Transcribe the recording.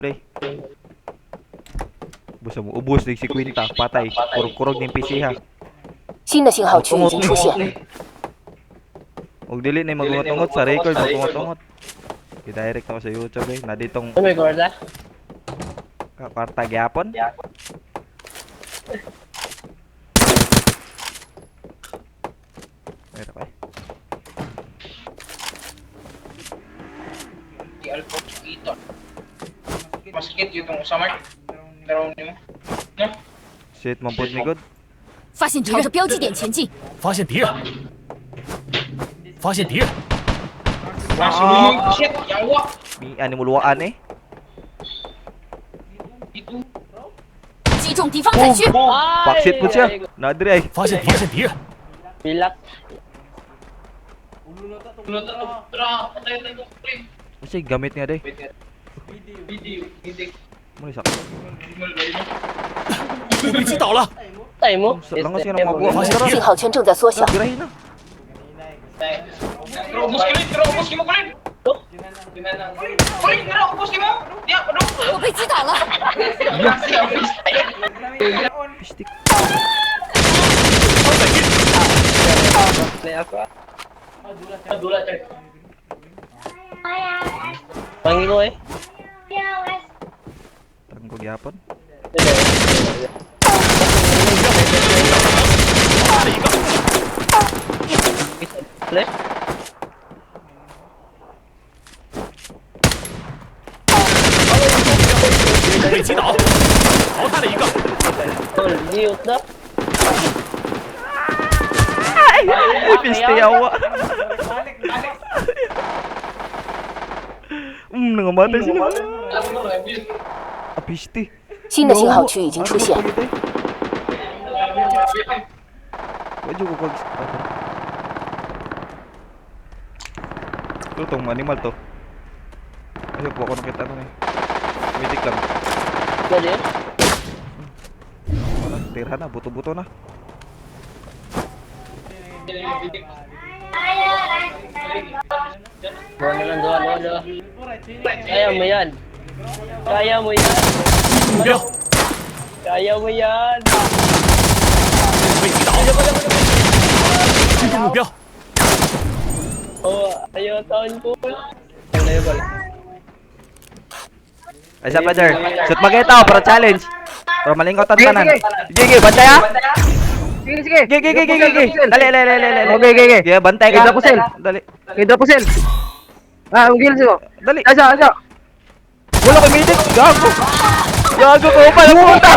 Play. Busa mo, ubos din si Quinta, patay. Kurog-kurog ng PC ha. 新的信号区已经出现。 Huwag dili na magungot-ungot sa record, magungot-ungot. I-direct ako sa YouTube eh. Na ditong May gorda? kwarta gyapon. Meron ka eh. Masakit yung usamar. Laro niyo. No? Shit, mampod mi good. 发现朝着标记点前进。发现敌人，发现敌人， Masuk shit, yawa. Mi ani muluwaan eh. 击中敌方载区， Backseat po siya. Nadri ay. 发现敌人， Pilak. Kasi gamit niya day. Muna isa. 我被击倒了， Tay mo. Langas nga ng mga buwan. 信号圈正在缩小。 Birahin na. Terobos mo kulit. Kulit, terobos mo. Dia, aduh. 我被击倒了， Pistik. Panggil ko eh. Tanggo gyapon. 来， 被击倒，淘汰了一个， liut dah. Pisti awa. Nangamatay sila. Pisti. 新的信号区已经出现。 Wajud ko pag Ito tong animal to. Ayun po ako nakita ko na eh. Medic lang. Jadi ya? Wala, tira na, buto-buto na. Dua na lang, dua. Kaya mo yan. Kaya mo yan. 目标 Kaya mo yan. 被击倒，击中目标， Oh, ayo tahun ko. Ayo pala. Ay, sa brother. Shoot mageta ako para challenge. Para malingkotan tanan. Sige, bantay ha. Sige. Sige. Dali. Okay. Sige, bantay ka. Kita pusel. Dali. Kita pusel. Ah, ang gills ko. Dali. Asa. Wala ko medic. Gago ko pala puta.